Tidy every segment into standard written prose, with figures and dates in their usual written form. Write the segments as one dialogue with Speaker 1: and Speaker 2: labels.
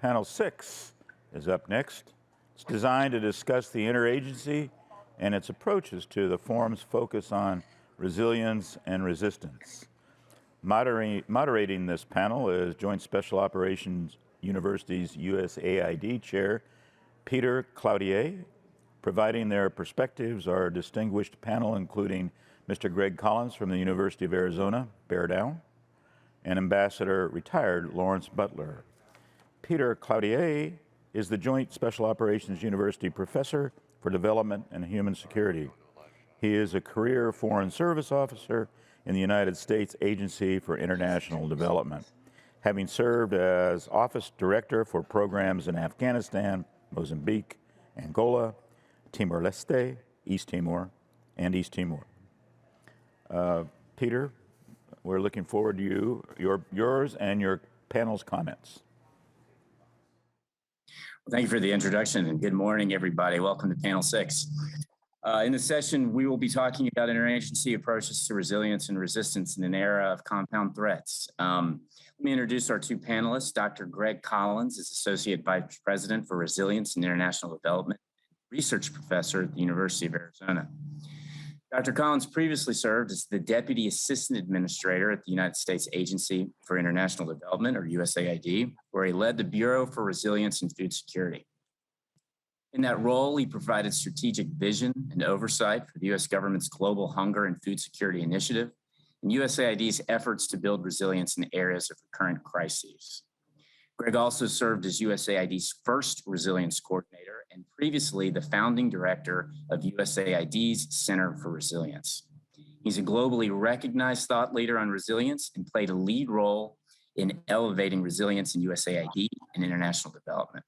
Speaker 1: Panel 6 is up next. It's designed to discuss the interagency and its approaches to the forum's focus on resilience and resistance. Moderating this panel is Joint Special Operations University's USAID Chair, Peter Cloutier. Providing their perspectives are a distinguished panel including Mr. Greg Collins from the University of Arizona, Bear Down, and Ambassador retired Lawrence Butler. Peter Cloutier is the Joint Special Operations University Professor for Development and Human Security. He is a career Foreign Service Officer in the United States Agency for International Development, having served as Office Director for programs in Afghanistan, Mozambique, Angola, Timor-Leste, East Timor, and East Timor. Peter, we're looking forward to yours and your panel's comments.
Speaker 2: Well, thank you for the introduction and good morning, everybody. Welcome to Panel 6. In this session, we will be talking about interagency approaches to resilience and resistance in an era of compound threats. Let me introduce our two panelists. Dr. Greg Collins is Associate Vice President for Resilience and International Development, Research Professor at the University of Arizona. Dr. Collins previously served as the Deputy Assistant Administrator at the United States Agency for International Development, or USAID, where he led the Bureau for Resilience and Food Security. In that role, he provided strategic vision and oversight for the U.S. government's Global Hunger and Food Security Initiative and USAID's efforts to build resilience in areas of recurrent crises. Greg also served as USAID's first resilience coordinator and previously the founding director of USAID's Center for Resilience. He's a globally recognized thought leader on resilience and played a lead role in elevating resilience in USAID and international development.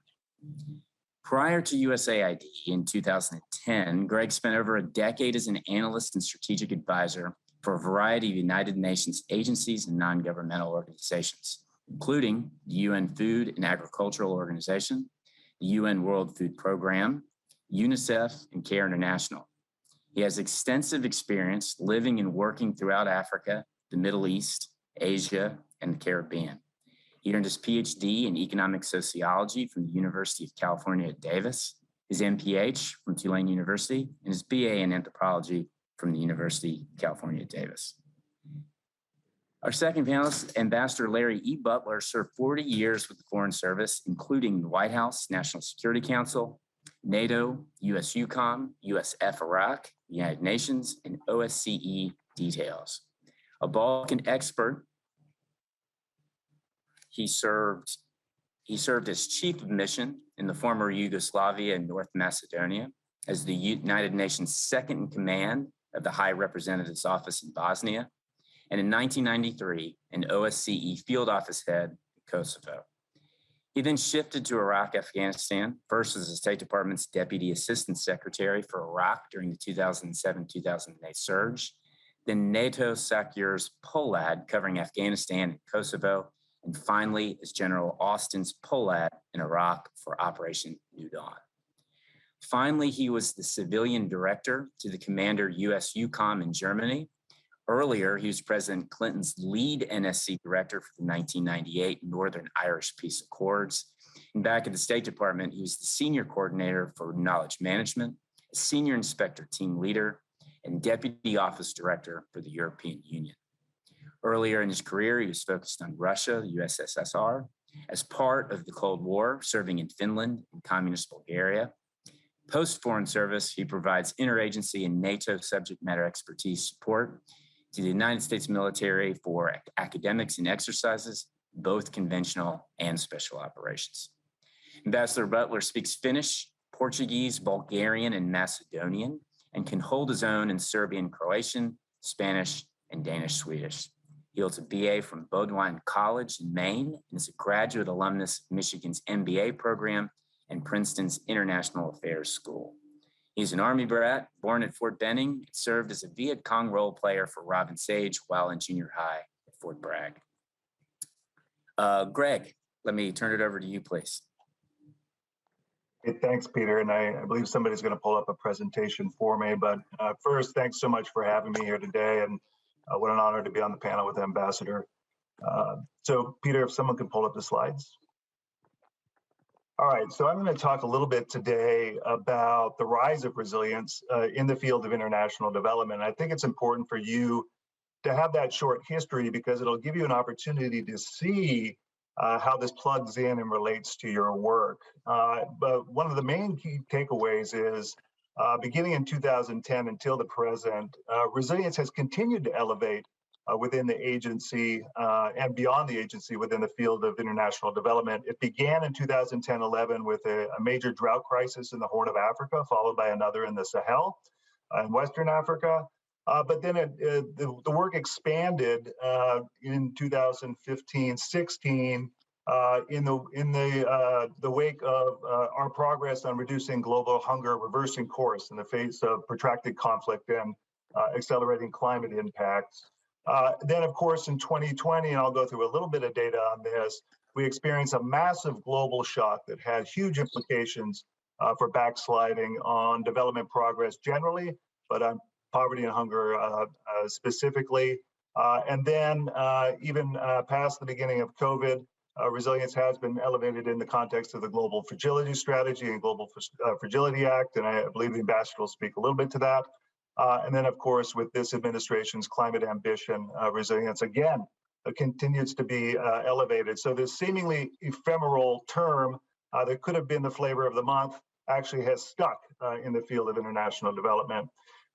Speaker 2: Prior to USAID in 2010, Greg spent over a decade as an analyst and strategic advisor for a variety of United Nations agencies and non-governmental organizations, including the UN Food and Agricultural Organization, the UN World Food Program, UNICEF, and CARE International. He has extensive experience living and working throughout Africa, the Middle East, Asia, and the Caribbean. He earned his PhD in economic sociology from the University of California at Davis, his MPH from Tulane University, and his BA in anthropology from the University of California at Davis. Our second panelist, Ambassador Larry E. Butler, served 40 years with the Foreign Service, including the White House, National Security Council, NATO, USUCOM, USF Iraq, United Nations, and OSCE details. A Balkan expert, he served as Chief of Mission in the former Yugoslavia and North Macedonia, as the United Nations second in command of the High Representative's Office in Bosnia, and in 1993, an OSCE field office head in Kosovo. He then shifted to Iraq, Afghanistan, first as the State Department's Deputy Assistant Secretary for Iraq during the 2007-2008 surge, then NATO SACEUR's POLAD covering Afghanistan and Kosovo, and finally as General Austin's POLAD in Iraq for Operation New Dawn. Finally, he was the civilian director to the commander USUCOM in Germany. Earlier, he was President Clinton's lead NSC director for the 1998 Northern Irish Peace Accords. And back at the State Department, he was the senior coordinator for knowledge management, a senior inspector team leader, and deputy office director for the European Union. Earlier in his career, he was focused on Russia, the USSR, as part of the Cold War, serving in Finland and communist Bulgaria. Post-Foreign Service, he provides interagency and NATO subject matter expertise support to the United States military for academics and exercises, both conventional and special operations. Ambassador Butler speaks Finnish, Portuguese, Bulgarian, and Macedonian, and can hold his own in Serbian, Croatian, Spanish, and Danish Swedish. He holds a BA from Bowdoin College in Maine and is a graduate alumnus of Michigan's MBA program and Princeton's International Affairs School. He's an Army brat, born at Fort Benning, and served as a Viet Cong role player for Robin Sage while in junior high at Fort Bragg. Greg, let me turn it over to you, please.
Speaker 3: Hey, thanks, Peter. And I believe somebody's going to pull up a presentation for me. But first, thanks so much for having me here today. And what an honor to be on the panel with Ambassador. So, Peter, if someone can pull up the slides. All right, so I'm going to talk a little bit today about the rise of resilience in the field of international development. I think it's important for you to have that short history because it'll give you an opportunity to see how this plugs in and relates to your work. But one of the main key takeaways is beginning in 2010 until the present, resilience has continued to elevate within the agency and beyond the agency within the field of international development. It began in 2010-11 with a major drought crisis in the Horn of Africa, followed by another in the Sahel in Western Africa. But then the work expanded in 2015-16 in the wake of our progress on reducing global hunger, reversing course in the face of protracted conflict and accelerating climate impacts. Then, of course, in 2020, and I'll go through a little bit of data on this, we experienced a massive global shock that had huge implications for backsliding on development progress generally, but on poverty and hunger specifically. And then even past the beginning of COVID, resilience has been elevated in the context of the Global Fragility Strategy and Global Fragility Act, and I believe the ambassador will speak a little bit to that. And then, of course, with this administration's climate ambition, resilience again continues to be elevated. So this seemingly ephemeral term that could have been the flavor of the month actually has stuck in the field of international development.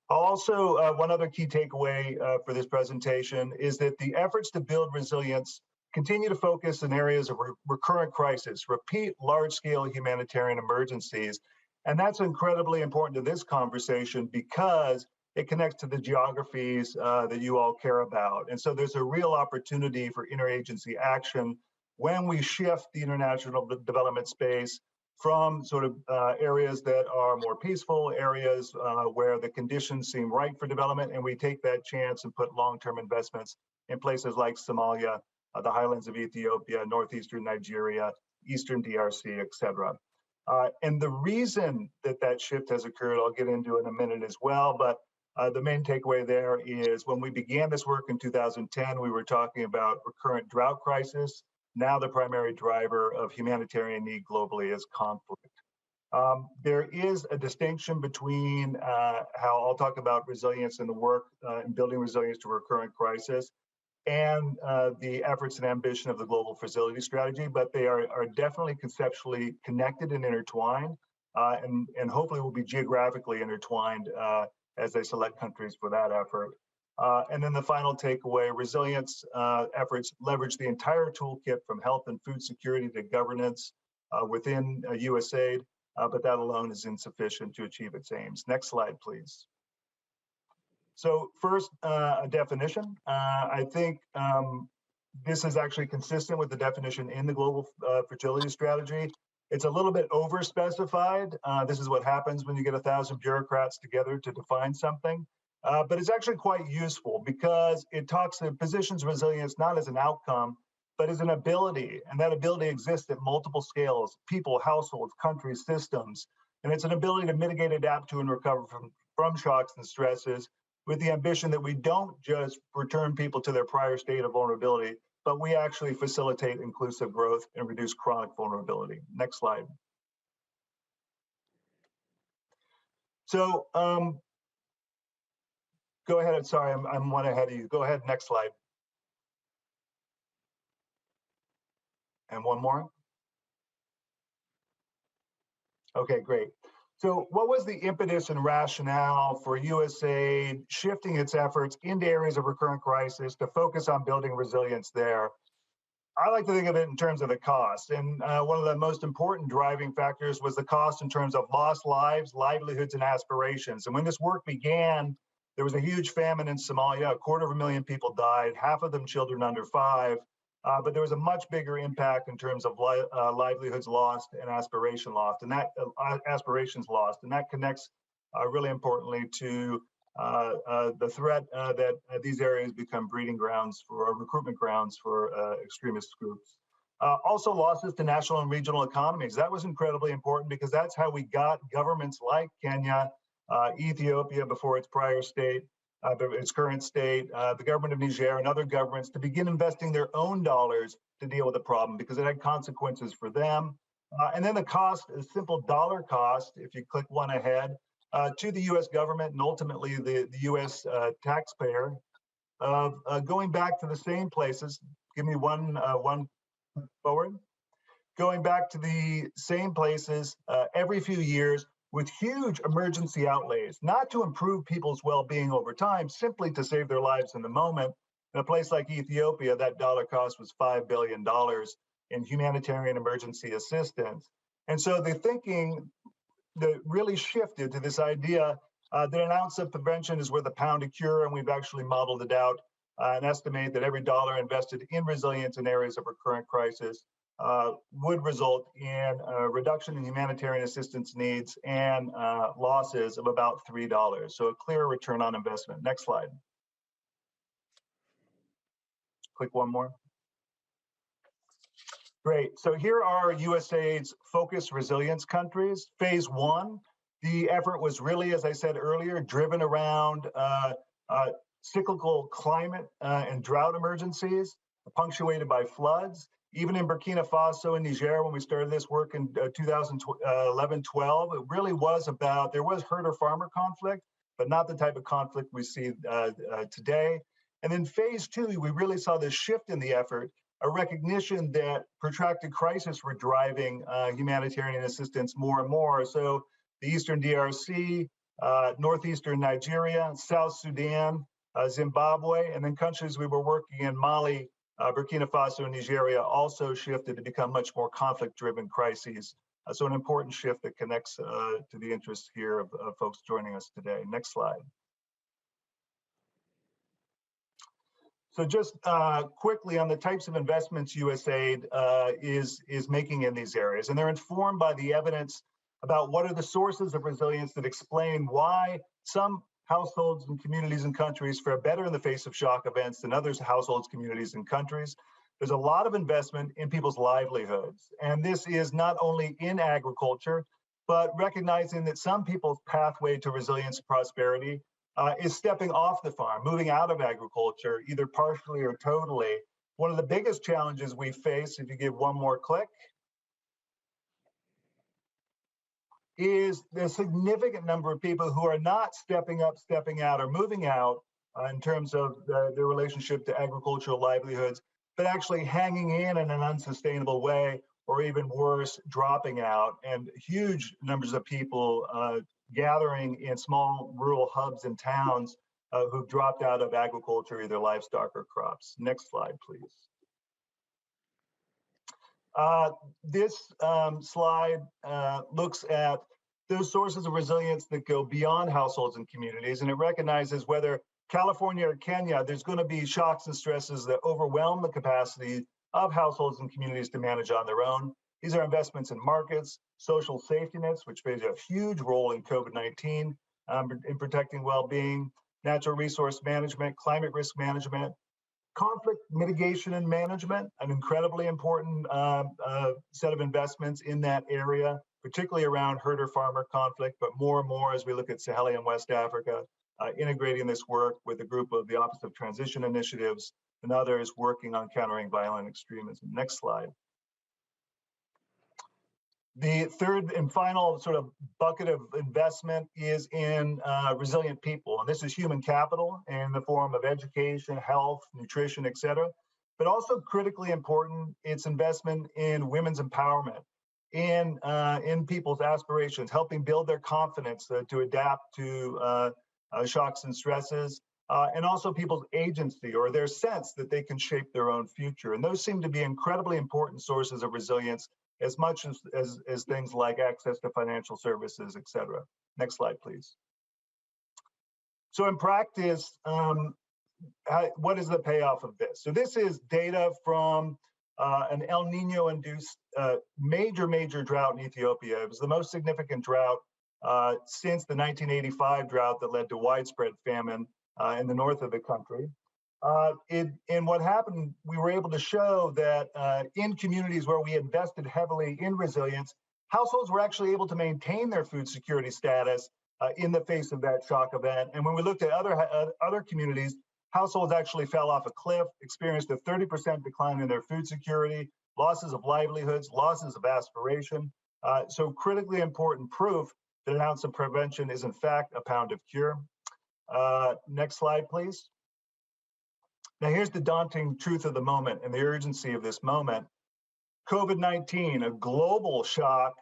Speaker 3: Also, one other key takeaway for this presentation is that the efforts to build resilience continue to focus in areas of recurrent crisis, repeat large-scale humanitarian emergencies. And that's incredibly important to this conversation because it connects to the geographies that you all care about. And so there's a real opportunity for interagency action when we shift the international development space from sort of areas that are more peaceful, areas where the conditions seem right for development, and we take that chance and put long-term investments in places like Somalia, the highlands of Ethiopia, northeastern Nigeria, eastern DRC, et cetera. And the reason that that shift has occurred, I'll get into in a minute as well, but the main takeaway there is when we began this work in 2010, we were talking about recurrent drought crisis. Now the primary driver of humanitarian need globally is conflict. There is a distinction between how I'll talk about resilience in the work and building resilience to recurrent crisis and the efforts and ambition of the Global Fragility Strategy, but they are definitely conceptually connected and intertwined, and hopefully will be geographically intertwined as they select countries for that effort. And then the final takeaway, resilience efforts leverage the entire toolkit from health and food security to governance within USAID, but that alone is insufficient to achieve its aims. Next slide, please. So first, a definition. I think this is actually consistent with the definition in the Global Fragility Strategy. It's a little bit overspecified. This is what happens when you get 1,000 bureaucrats together to define something. But it's actually quite useful because it positions resilience not as an outcome, but as an ability. And that ability exists at multiple scales: people, households, countries, systems. And it's an ability to mitigate, adapt to, and recover from shocks and stresses, with the ambition that we don't just return people to their prior state of vulnerability, but we actually facilitate inclusive growth and reduce chronic vulnerability. Next slide. So go ahead. Sorry, I'm one ahead of you. Go ahead, next slide. And one more. Okay, great. So what was the impetus and rationale for USAID shifting its efforts into areas of recurrent crisis to focus on building resilience there? I like to think of it in terms of the cost. And one of the most important driving factors was the cost in terms of lost lives, livelihoods, and aspirations. And when this work began, there was a huge famine in Somalia. 250,000 people died, half of them children under 5. But there was a much bigger impact in terms of livelihoods lost and aspirations lost, and that connects really importantly to the threat that these areas become breeding grounds for recruitment grounds for extremist groups. Also, losses to national and regional economies. That was incredibly important because that's how we got governments like Kenya, Ethiopia before its prior state, its current state, the government of Niger and other governments to begin investing their own dollars to deal with the problem because it had consequences for them. And then the cost, a simple dollar cost, if you click one ahead, to the US government and ultimately the US taxpayer of going back to the same places. Give me one forward. Going back to the same places every few years with huge emergency outlays, not to improve people's well-being over time, simply to save their lives in the moment. In a place like Ethiopia, that dollar cost was $5 billion in humanitarian emergency assistance. And so the thinking that really shifted to this idea that an ounce of prevention is worth a pound of cure, and we've actually modeled it out and estimate that every dollar invested in resilience in areas of recurrent crisis would result in a reduction in humanitarian assistance needs and losses of about $3. So a clear return on investment. Next slide. Click one more. Great. So here are USAID's focused resilience countries. Phase one, the effort was really, as I said earlier, driven around cyclical climate and drought emergencies, punctuated by floods. Even in Burkina Faso and Niger, when we started this work in 2011-12, it really was about, there was herder-farmer conflict, but not the type of conflict we see today. And then phase two, we really saw this shift in the effort, a recognition that protracted crisis were driving humanitarian assistance more and more. So the Eastern DRC, Northeastern Nigeria, South Sudan, Zimbabwe, and then countries we were working in, Mali, Burkina Faso, and Nigeria, also shifted to become much more conflict-driven crises. So an important shift that connects to the interests here of folks joining us today. Next slide. So just quickly on the types of investments USAID is making in these areas, and they're informed by the evidence about what are the sources of resilience that explain why some households and communities and countries fare better in the face of shock events than others households, communities, and countries. There's a lot of investment in people's livelihoods, and this is not only in agriculture, but recognizing that some people's pathway to resilience and prosperity is stepping off the farm, moving out of agriculture, either partially or totally. One of the biggest challenges we face, if you give one more click, is the significant number of people who are not stepping up, stepping out, or moving out in terms of their relationship to agricultural livelihoods, but actually hanging in an unsustainable way, or even worse, dropping out, and huge numbers of people gathering in small rural hubs and towns who've dropped out of agriculture, either livestock or crops. Next slide, please. This slide looks at those sources of resilience that go beyond households and communities, and it recognizes whether California or Kenya, there's going to be shocks and stresses that overwhelm the capacity of households and communities to manage on their own. These are investments in markets, social safety nets, which plays a huge role in COVID-19 in protecting well-being, natural resource management, climate risk management, conflict mitigation and management, an incredibly important set of investments in that area, particularly around herder-farmer conflict, but more and more as we look at Sahel and West Africa, integrating this work with a group of the Office of Transition Initiatives and others working on countering violent extremism. Next slide. The third and final sort of bucket of investment is in resilient people. And this is human capital in the form of education, health, nutrition, et cetera. But also critically important, it's investment in women's empowerment, in people's aspirations, helping build their confidence to adapt to shocks and stresses, and also people's agency or their sense that they can shape their own future. And those seem to be incredibly important sources of resilience, as much as things like access to financial services, et cetera. Next slide, please. So in practice, what is the payoff of this? So this is data from an El Nino-induced major drought in Ethiopia. It was the most significant drought since the 1985 drought that led to widespread famine in the north of the country. And what happened, we were able to show that in communities where we invested heavily in resilience, households were actually able to maintain their food security status in the face of that shock event. And when we looked at other communities, households actually fell off a cliff, experienced a 30% decline in their food security, losses of livelihoods, losses of aspiration. So critically important proof that an ounce of prevention is in fact a pound of cure. Next slide, please. Now here's the daunting truth of the moment and the urgency of this moment. COVID-19, a global shock,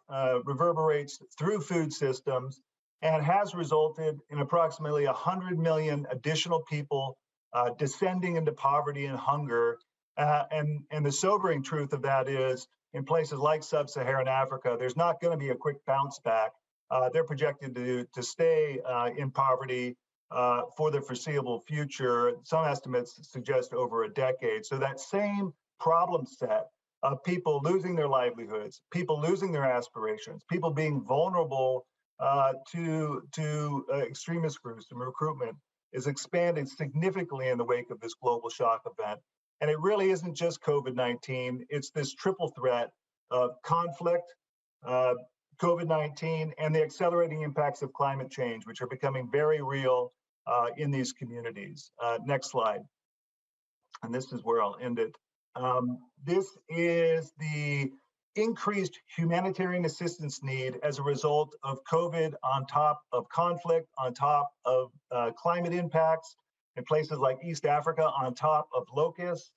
Speaker 3: reverberates through food systems and has resulted in approximately 100 million additional people descending into poverty and hunger. And the sobering truth of that is, in places like sub-Saharan Africa, there's not going to be a quick bounce back. They're projected to stay in poverty for the foreseeable future. Some estimates suggest over a decade. So that same problem set of people losing their livelihoods, people losing their aspirations, people being vulnerable to extremist groups and recruitment is expanding significantly in the wake of this global shock event. And it really isn't just COVID-19, it's this triple threat of conflict, COVID-19, and the accelerating impacts of climate change, which are becoming very real in these communities. Next slide. And this is where I'll end it. This is the increased humanitarian assistance need as a result of COVID on top of conflict, on top of climate impacts in places like East Africa, on top of locusts.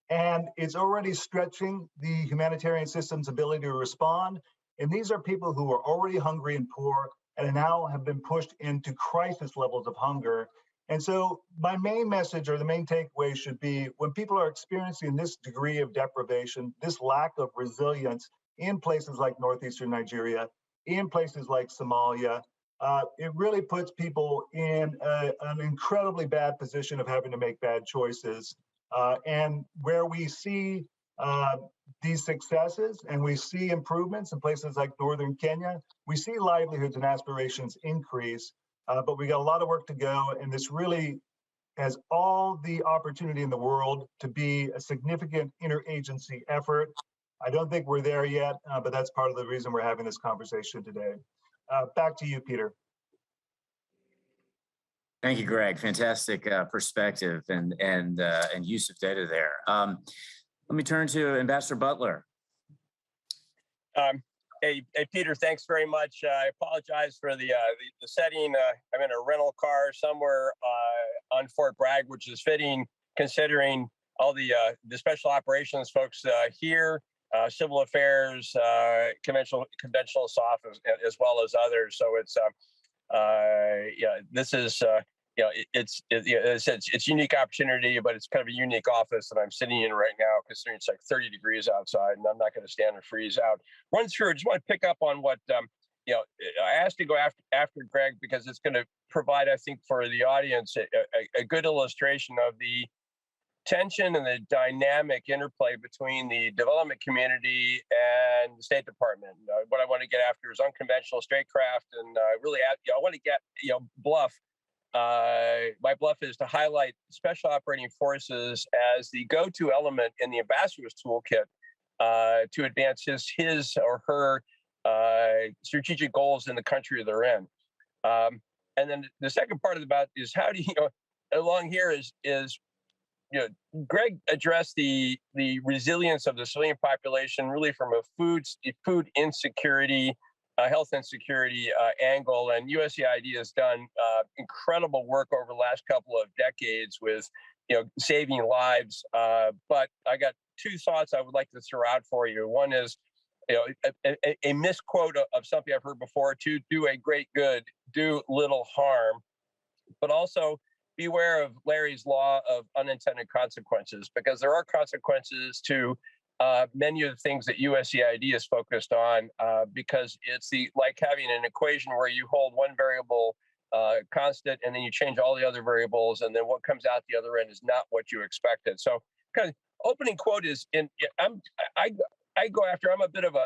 Speaker 3: And it's already stretching the humanitarian system's ability to respond. And these are people who are already hungry and poor and now have been pushed into crisis levels of hunger. And so my main message, or the main takeaway, should be when people are experiencing this degree of deprivation, this lack of resilience in places like northeastern Nigeria, in places like Somalia, it really puts people in an incredibly bad position of having to make bad choices. And where we see these successes and we see improvements in places like northern Kenya, we see livelihoods and aspirations increase. But we got a lot of work to go, and this really has all the opportunity in the world to be a significant interagency effort. I don't think we're there yet, but that's part of the reason we're having this conversation today. Back to you, Peter.
Speaker 2: Thank you, Greg. Fantastic perspective and use of data there. Let me turn to Ambassador Butler.
Speaker 4: Hey, Peter, thanks very much. I apologize for the setting. I'm in a rental car somewhere on Fort Bragg, which is fitting considering all the special operations folks here, civil affairs, conventional SOF, as well as others. So it's yeah, this is it's unique opportunity, but it's kind of a unique office that I'm sitting in right now, considering it's like 30 degrees outside, and I'm not going to stand and freeze out. Run through. I just want to pick up on what I asked to go after Greg because it's going to provide, I think, for the audience a good illustration of the tension and the dynamic interplay between the development community and the State Department. What I want to get after is unconventional statecraft, and really, I want to get bluff. My bluff is to highlight special operating forces as the go-to element in the ambassador's toolkit to advance his or her strategic goals in the country they're in. And then the second part of the about is how do along here is Greg addressed the resilience of the civilian population really from a food insecurity, health insecurity angle, and USAID has done incredible work over the last couple of decades with saving lives. But I got two thoughts I would like to throw out for you. One is a misquote of something I've heard before: to do a great good, do little harm, but also beware of Larry's law of unintended consequences, because there are consequences to many of the things that USAID is focused on, because it's like having an equation where you hold one variable constant and then you change all the other variables, and then what comes out the other end is not what you expected. So, kind of opening quote is I'm a bit of a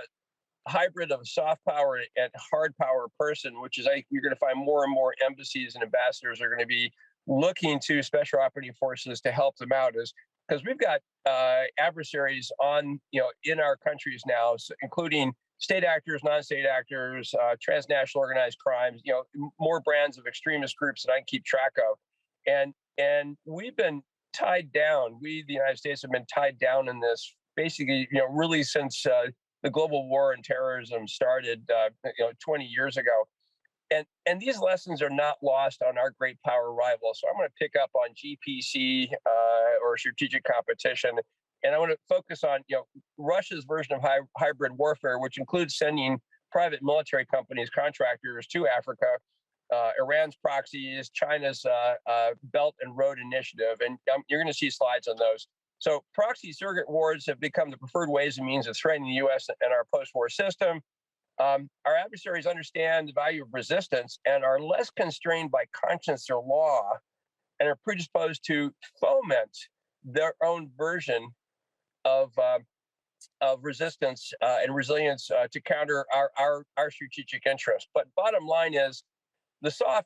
Speaker 4: hybrid of a soft power and hard power person, which is you're going to find more and more embassies and ambassadors are going to be looking to special operating forces to help them out, because we've got adversaries in our countries now, including state actors, non-state actors, transnational organized crimes, more brands of extremist groups that I can keep track of, and we've been tied down. We, the United States, have been tied down in this basically, really since the global war on terrorism started, 20 years ago. And these lessons are not lost on our great power rivals. So I'm going to pick up on GPC or strategic competition, and I want to focus on Russia's version of hybrid warfare, which includes sending private military companies, contractors to Africa, Iran's proxies, China's Belt and Road Initiative, and you're going to see slides on those. So proxy surrogate wars have become the preferred ways and means of threatening the U.S. and our post-war system. Our adversaries understand the value of resistance and are less constrained by conscience or law, and are predisposed to foment their own version of resistance and resilience to counter our strategic interests. But bottom line is, the SOF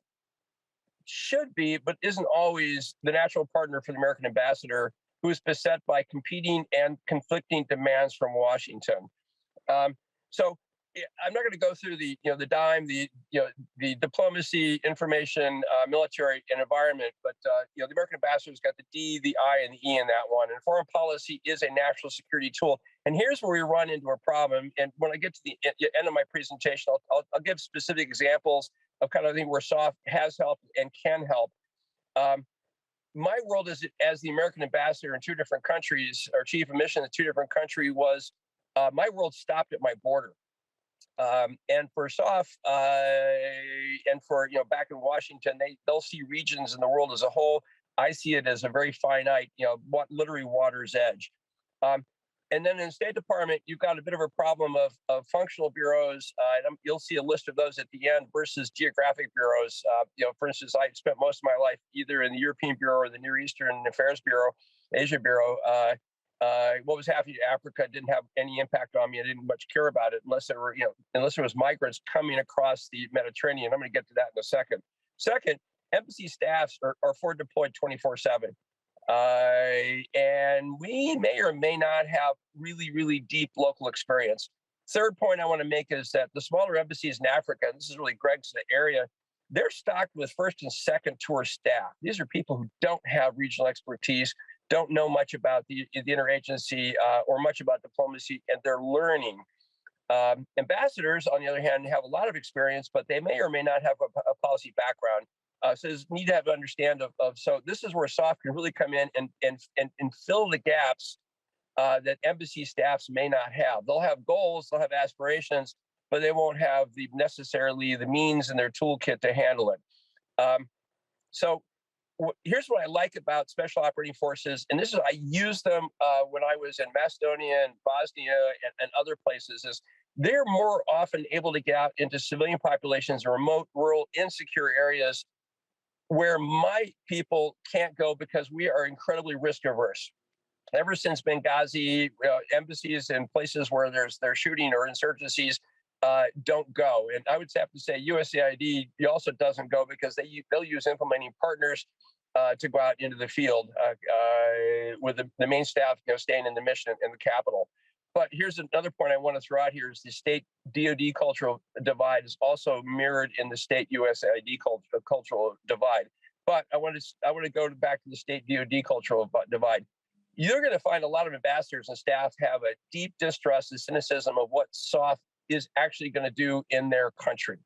Speaker 4: should be, but isn't always, the natural partner for the American ambassador, who is beset by competing and conflicting demands from Washington. So I'm not going to go through the the diplomacy, information, military, and environment, but the American ambassador's got the D, the I, and the E in that one. And foreign policy is a national security tool. And here's where we run into a problem. And when I get to the end of my presentation, I'll give specific examples of kind of thing where SOF has helped and can help. My world as the American ambassador in two different countries, or chief of mission in two different countries, was my world stopped at my border. And for SOF and for back in Washington, they'll see regions in the world as a whole. I see it as a very finite, literally water's edge. And then in the State Department, you've got a bit of a problem of functional bureaus. You'll see a list of those at the end versus geographic bureaus. For instance, I spent most of my life either in the European Bureau or the Near Eastern Affairs Bureau, Asia Bureau. What was happening to Africa didn't have any impact on me. I didn't much care about it unless it was migrants coming across the Mediterranean. I'm going to get to that in a second. Second, embassy staffs are forward deployed 24/7. And we may or may not have really, really deep local experience. Third point I want to make is that the smaller embassies in Africa, and this is really Greg's area, they're stocked with first and second tour staff. These are people who don't have regional expertise, don't know much about the interagency or much about diplomacy, and they're learning. Ambassadors, on the other hand, have a lot of experience, but they may or may not have a policy background. So you need to have an understand of. So this is where SOF can really come in and fill the gaps that embassy staffs may not have. They'll have goals, they'll have aspirations, but they won't have necessarily the means in their toolkit to handle it. Here's what I like about special operating forces, and this is, I used them when I was in Macedonia and Bosnia and other places, is they're more often able to get out into civilian populations in remote, rural, insecure areas where my people can't go because we are incredibly risk averse. Ever since Benghazi, embassies in places where there's shooting or insurgencies don't go. And I would have to say USAID also doesn't go because they'll use implementing partners to go out into the field with the main staff staying in the mission in the capital. But here's another point I want to throw out here is the state DoD cultural divide is also mirrored in the state USAID cultural divide. But I want to go back to the state DoD cultural divide. You're going to find a lot of ambassadors and staff have a deep distrust and cynicism of what SOF is actually going to do in their country.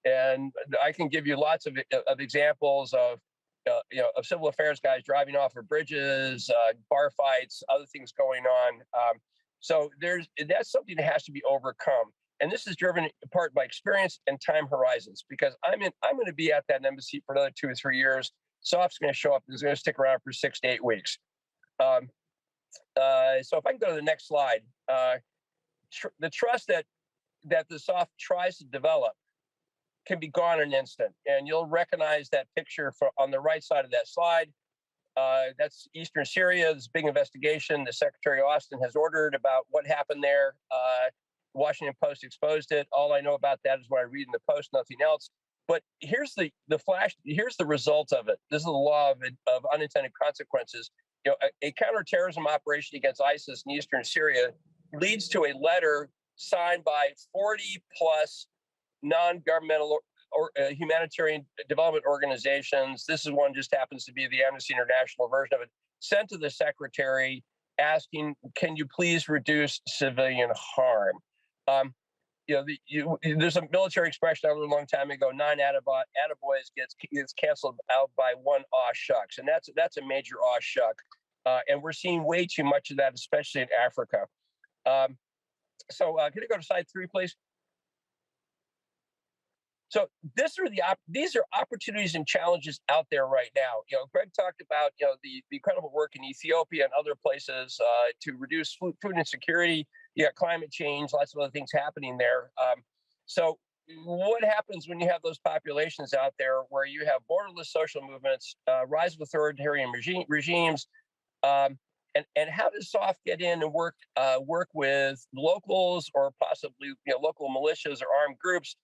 Speaker 4: And I can give you lots of examples of civil affairs guys driving off of bridges, bar fights, other things going on. So that's something that has to be overcome. And this is driven in part by experience and time horizons, because I'm going to be at that embassy for another 2 or 3 years. SOF's going to show up and is going to stick around for 6 to 8 weeks. So if I can go to the next slide, the trust that the SOF tries to develop can be gone in an instant. And you'll recognize that picture on the right side of that slide. That's Eastern Syria, this big investigation the Secretary Austin has ordered about what happened there. Washington Post exposed it. All I know about that is what I read in the Post, nothing else. But here's the flash. Here's the result of it. This is the law of unintended consequences. A counterterrorism operation against ISIS in Eastern Syria leads to a letter signed by 40 plus non-governmental or humanitarian development organizations. This is one just happens to be the Amnesty International version of it, sent to the secretary asking, can you please reduce civilian harm? There's a military expression I learned a long time ago: 9 attaboys gets canceled out by 1 aw shucks, and that's a major aw shuck, and we're seeing way too much of that, especially in Africa. Can I go to slide 3, please? So these are opportunities and challenges out there right now. Greg talked about the incredible work in Ethiopia and other places to reduce food insecurity. You got climate change, lots of other things happening there. So what happens when you have those populations out there where you have borderless social movements, rise of authoritarian regimes, and how does SOF get in and work with locals or possibly local militias or armed groups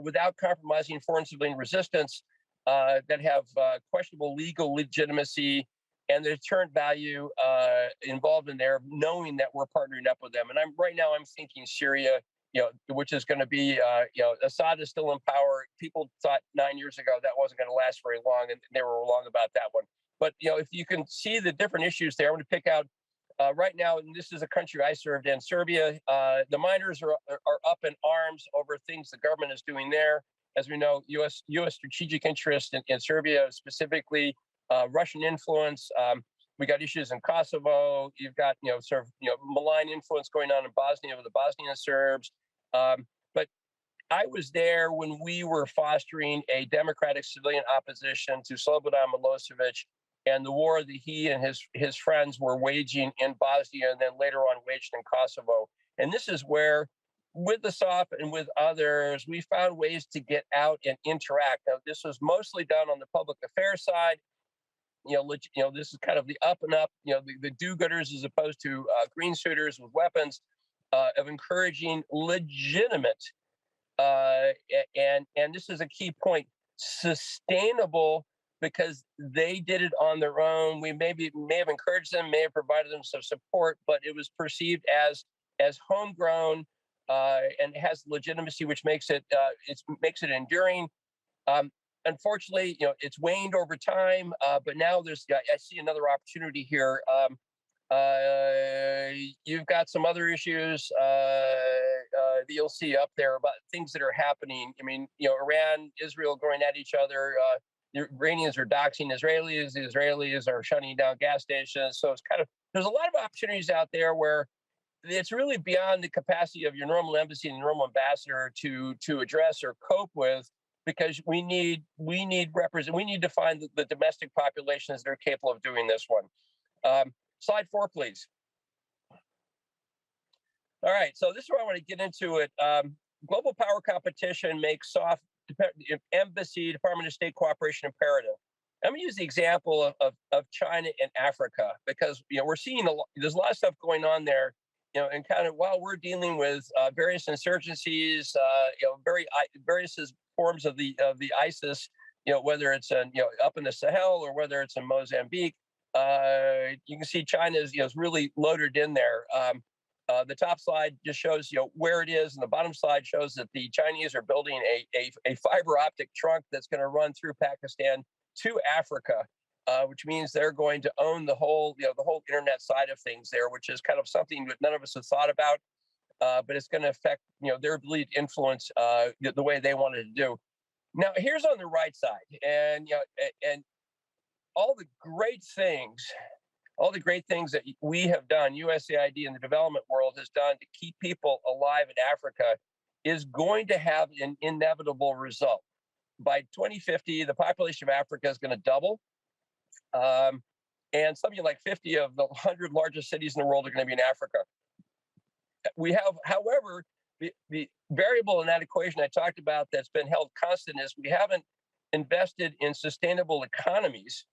Speaker 4: without compromising foreign civilian resistance that have questionable legal legitimacy and the deterrent value involved in there, knowing that we're partnering up with them. And right now I'm thinking Syria, which is going to be, Assad is still in power. People thought 9 years ago that wasn't going to last very long, and they were wrong about that one. But if you can see the different issues there, I'm going to pick out right now, and this is a country I served in, Serbia. The miners are up in arms over things the government is doing there. As we know, U.S. strategic interest in Serbia, specifically Russian influence. We got issues in Kosovo. You've got malign influence going on in Bosnia with the Bosnian Serbs. But I was there when we were fostering a democratic civilian opposition to Slobodan Milosevic and the war that he and his friends were waging in Bosnia and then later on waged in Kosovo. And this is where, with the SOF and with others, we found ways to get out and interact. Now, this was mostly done on the public affairs side. This is kind of the up and up, the do-gooders as opposed to green suiters with weapons, of encouraging legitimate, and this is a key point, sustainable, because they did it on their own. We may have encouraged them, may have provided them some support, but it was perceived as homegrown and has legitimacy, which makes it enduring. Unfortunately, it's waned over time, but now I see another opportunity here. You've got some other issues that you'll see up there about things that are happening. I mean, Iran, Israel going at each other. The Iranians are doxing Israelis. The Israelis are shutting down gas stations. So there's a lot of opportunities out there where it's really beyond the capacity of your normal embassy and normal ambassador to address or cope with, because we need to find the domestic populations that are capable of doing this one. Slide 4, please. All right, so this is where I want to get into it. Global power competition makes SOF embassy, Department of State cooperation imperative. I'm going to use the example of China and Africa, because we're seeing there's a lot of stuff going on there. And kind of while we're dealing with various insurgencies, various forms of the ISIS, whether it's up in the Sahel or whether it's in Mozambique, you can see China is really loaded in there. The top slide just shows where it is, and the bottom slide shows that the Chinese are building a fiber optic trunk that's going to run through Pakistan to Africa, which means they're going to own the whole internet side of things there, which is kind of something that none of us have thought about, but it's going to affect their ability to influence the way they wanted to do. Now, here's on the right side, and all the great things that we have done, USAID and the development world has done to keep people alive in Africa, is going to have an inevitable result. By 2050, the population of Africa is going to double. And something like 50 of the 100 largest cities in the world are going to be in Africa. We have, however, the variable in that equation I talked about that's been held constant is we haven't invested in sustainable economies,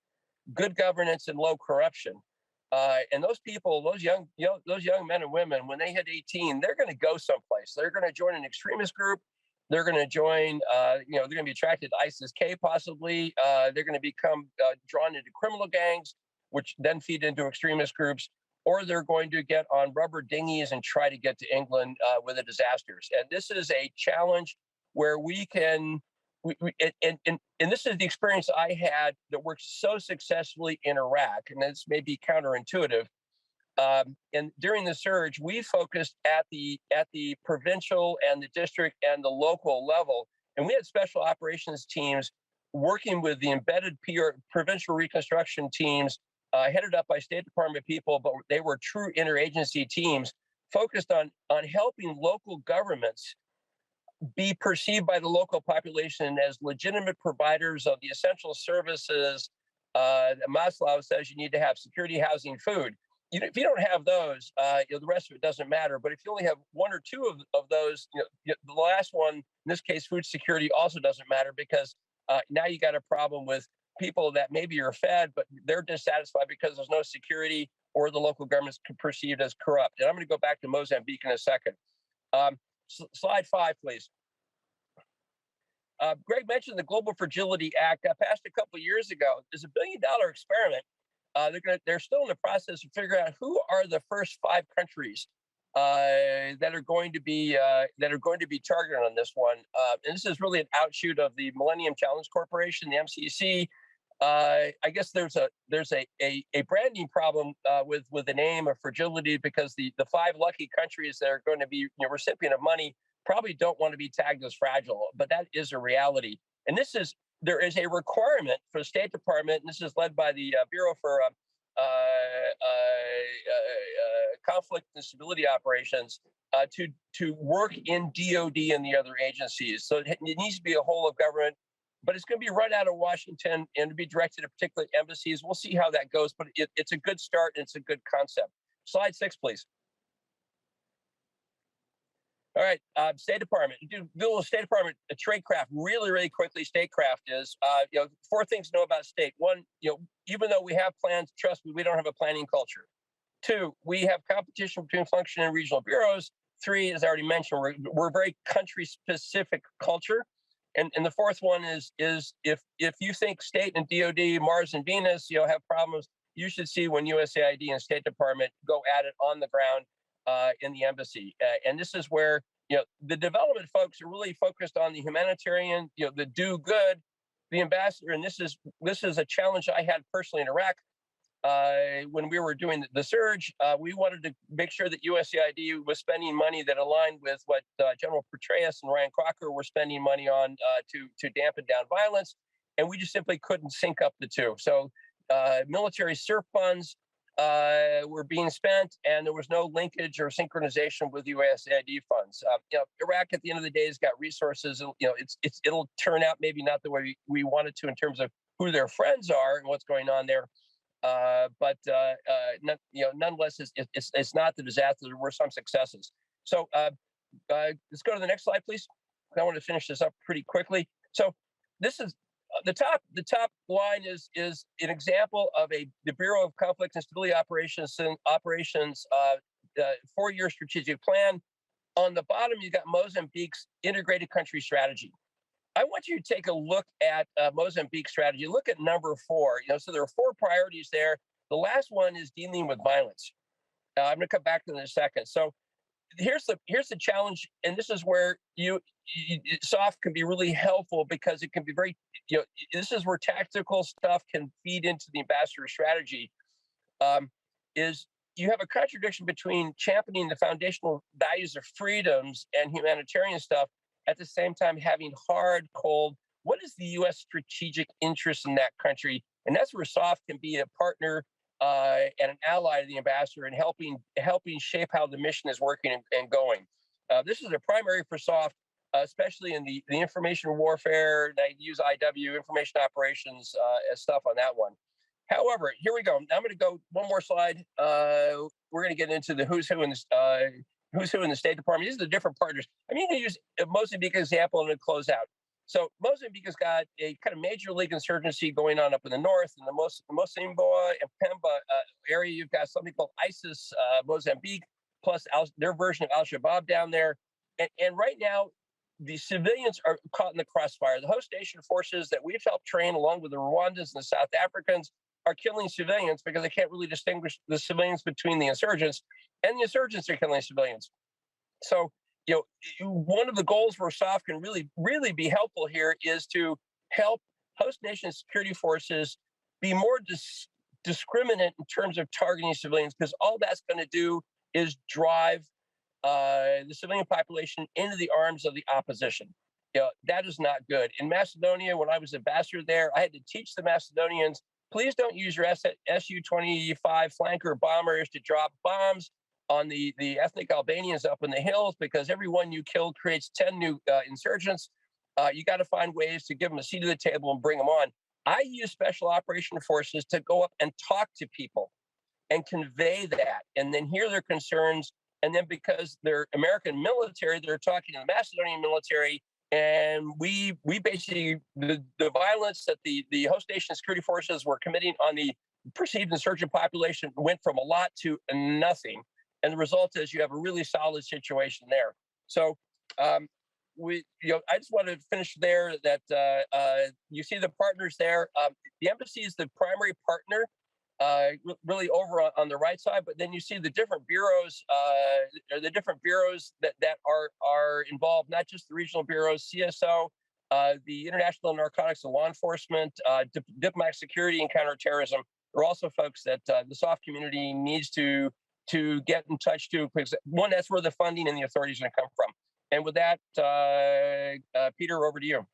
Speaker 4: good governance, and low corruption. And those people, those young men and women, when they hit 18, they're going to go someplace. They're going to join an extremist group. They're going to join, they're going to be attracted to ISIS-K possibly. They're going to become drawn into criminal gangs, which then feed into extremist groups, or they're going to get on rubber dinghies and try to get to England with the disasters. And this is a challenge where we can, and this is the experience I had that worked so successfully in Iraq, and this may be counterintuitive. And during the surge, we focused at the provincial and the district and the local level, and we had special operations teams working with the embedded provincial reconstruction teams, headed up by State Department people, but they were true interagency teams focused on helping local governments be perceived by the local population as legitimate providers of the essential services. Maslow says you need to have security, housing, food. If you don't have those, the rest of it doesn't matter. But if you only have one or two of those, the last one, in this case, food security, also doesn't matter, because now you got a problem with people that maybe are fed, but they're dissatisfied because there's no security, or the local government's perceived as corrupt. And I'm going to go back to Mozambique in a second. Slide 5, please. Greg mentioned the Global Fragility Act passed a couple of years ago. There's $1 billion experiment. They're still in the process of figuring out who are the first 5 countries that are going to be targeted on this one. And this is really an outshoot of the Millennium Challenge Corporation, the MCC. I guess there's a branding problem with the name of fragility, because the 5 lucky countries that are going to be recipient of money probably don't want to be tagged as fragile, but that is a reality. And there is a requirement for the State Department, and this is led by the Bureau for Conflict and Stability Operations, to work in DoD and the other agencies. So it needs to be a whole of government, but it's going to be run out of Washington and to be directed at particular embassies. We'll see how that goes, but it's a good start and it's a good concept. Slide 6, please. All right, State Department. Do a State Department tradecraft really, really quickly. Statecraft is, 4 things to know about state. 1, even though we have plans, trust me, we don't have a planning culture. 2, we have competition between functioning and regional bureaus. 3, as I already mentioned, we're a very country-specific culture. And the 4th one is if you think state and DoD, Mars and Venus, have problems, you should see when USAID and State Department go at it on the ground. In the embassy. And this is where, the development folks are really focused on the humanitarian, the do good, the ambassador. And this is a challenge I had personally in Iraq when we were doing the surge. We wanted to make sure that USAID was spending money that aligned with what General Petraeus and Ryan Crocker were spending money on to dampen down violence. And we just simply couldn't sync up the two. So military SURF funds were being spent, and there was no linkage or synchronization with USAID funds. Iraq, at the end of the day, has got resources. It'll turn out maybe not the way we want it to in terms of who their friends are and what's going on there. But nonetheless, it's not the disaster. There were some successes. So let's go to the next slide, please. I want to finish this up pretty quickly. So this is the top line is an example of the Bureau of Conflict and Stability Operations 4-year strategic plan. On the bottom, you got Mozambique's integrated country strategy. I want you to take a look at Mozambique's strategy. Look at number 4. So there are 4 priorities there. The last one is dealing with violence. I'm going to come back to that in a second. So here's the challenge, and this is where SOF can be really helpful, because it can be very, this is where tactical stuff can feed into the ambassador strategy. Is you have a contradiction between championing the foundational values of freedoms and humanitarian stuff, at the same time having hard, cold, what is the U.S. strategic interest in that country? And that's where SOF can be a partner and an ally to the ambassador in helping shape how the mission is working and going. This is a primary for SOF, especially in the information warfare. They use IW, information operations, as stuff on that one. However, here we go. I'm going to go one more slide. We're going to get into the who's who in the State Department. These are the different partners. I'm going to use Mozambique example and then close out. So Mozambique has got a kind of major league insurgency going on up in the north. In the Mocimboa and Pemba area, you've got something called ISIS Mozambique, plus their version of Al-Shabaab down there. And right now, the civilians are caught in the crossfire. The host nation forces that we've helped train, along with the Rwandans and the South Africans, are killing civilians because they can't really distinguish the civilians between the insurgents, and the insurgents are killing civilians. So, one of the goals where SOF can really, really be helpful here is to help host nation security forces be more discriminant in terms of targeting civilians, because all that's going to do is drive the civilian population into the arms of the opposition. That is not good. In Macedonia, when I was ambassador there, I had to teach the Macedonians, please don't use your Su-25 flanker bombers to drop bombs on the ethnic Albanians up in the hills, because every one you kill creates 10 new insurgents. You got to find ways to give them a seat at the table and bring them on. I use special operation forces to go up and talk to people and convey that, and then hear their concerns. And then because they're American military, they're talking to the Macedonian military. And we basically, the violence that the host nation security forces were committing on the perceived insurgent population went from a lot to nothing. And the result is you have a really solid situation there. So I just want to finish there that you see the partners there. The embassy is the primary partner, really over on the right side, but then you see the different bureaus, that are involved, not just the regional bureaus, CSO, the International Narcotics and Law Enforcement, diplomatic security and counterterrorism. There are also folks that the SOF community needs to get in touch to, because one, that's where the funding and the authority is going to come from. And with that, Peter, over to you.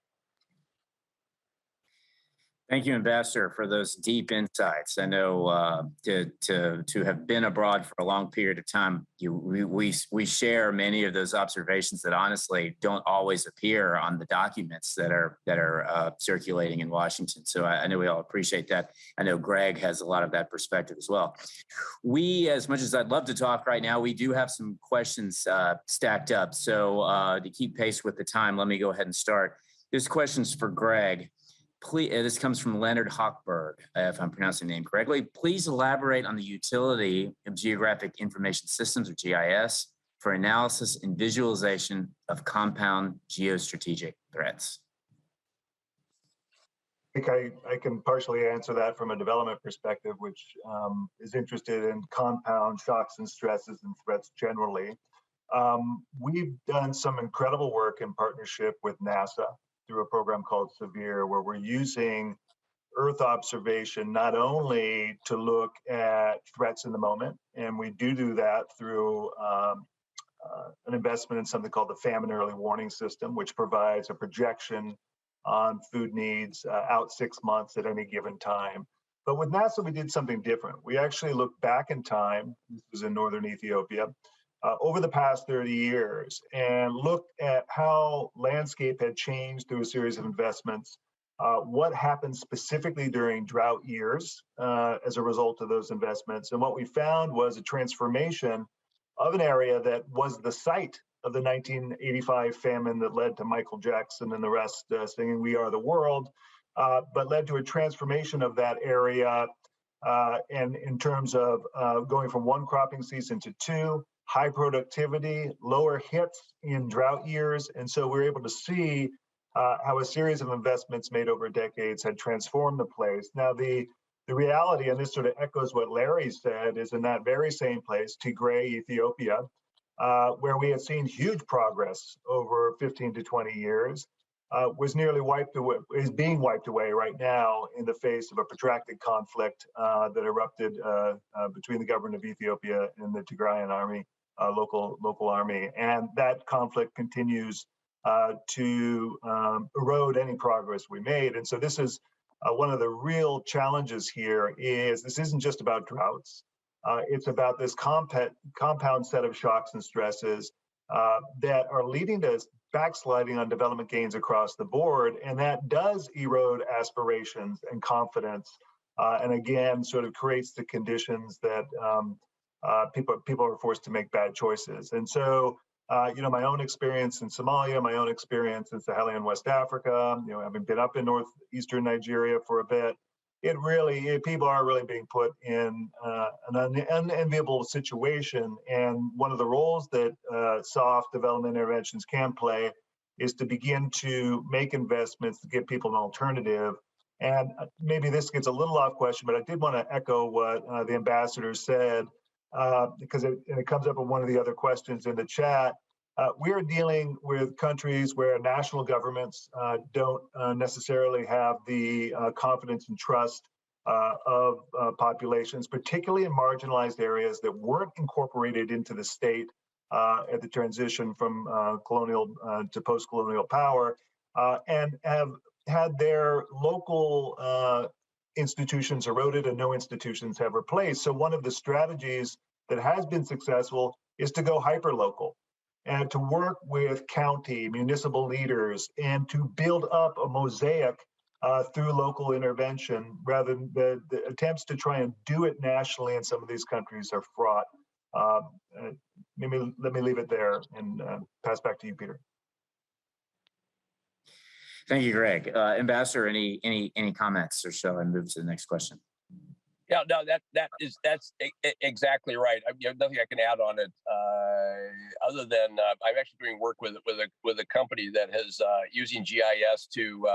Speaker 2: Thank you, Ambassador, for those deep insights. I know to have been abroad for a long period of time, we share many of those observations that honestly don't always appear on the documents that are circulating in Washington. So I know we all appreciate that. I know Greg has a lot of that perspective as well. We, as much as I'd love to talk right now, we do have some questions stacked up. So to keep pace with the time, let me go ahead and start. This question's for Greg. Please, this comes from Leonard Hochberg, if I'm pronouncing the name correctly. Please elaborate on the utility of Geographic Information Systems, or GIS, for analysis and visualization of compound geostrategic threats.
Speaker 3: I think I can partially answer that from a development perspective, which is interested in compound shocks and stresses and threats generally. We've done some incredible work in partnership with NASA through a program called SEVERE, where we're using Earth observation not only to look at threats in the moment, and we do that through an investment in something called the Famine Early Warning System, which provides a projection on food needs out 6 months at any given time. But with NASA, we did something different. We actually looked back in time. This was in northern Ethiopia, over the past 30 years, and looked at how landscape had changed through a series of investments, what happened specifically during drought years as a result of those investments. And what we found was a transformation of an area that was the site of the 1985 famine that led to Michael Jackson and the rest singing "We Are the World," but led to a transformation of that area, and in terms of going from one cropping season to two, high productivity, lower hits in drought years. And so we're able to see how a series of investments made over decades had transformed the place. Now, the reality, and this sort of echoes what Larry said, is in that very same place, Tigray, Ethiopia, where we had seen huge progress over 15 to 20 years, was nearly wiped away, is being wiped away right now in the face of a protracted conflict that erupted between the government of Ethiopia and the Tigrayan army, local army. And that conflict continues to erode any progress we made. And so this is one of the real challenges here is this isn't just about droughts. It's about this compound set of shocks and stresses that are leading to backsliding on development gains across the board. And that does erode aspirations and confidence. And again, sort of creates the conditions that people are forced to make bad choices. And so, my own experience in Somalia, my own experience in Sahelian West Africa, having been up in northeastern Nigeria for a bit, people are really being put in an unenviable situation. And one of the roles that soft development interventions can play is to begin to make investments to give people an alternative. And maybe this gets a little off question, but I did want to echo what the ambassador said, because it comes up in one of the other questions in the chat. We are dealing with countries where national governments don't necessarily have the confidence and trust populations, particularly in marginalized areas that weren't incorporated into the state at the transition from colonial to post-colonial power, and have had their local institutions eroded and no institutions have replaced. So one of the strategies that has been successful is to go hyper-local and to work with county, municipal leaders, and to build up a mosaic through local intervention, rather than the attempts to try and do it nationally in some of these countries are fraught. Let me leave it there and pass back to you, Peter.
Speaker 2: Thank you, Greg. Ambassador, any comments, or shall I move to the next question?
Speaker 4: Yeah, no, that's exactly right. I have nothing I can add on it, other than I'm actually doing work with a company that has using GIS to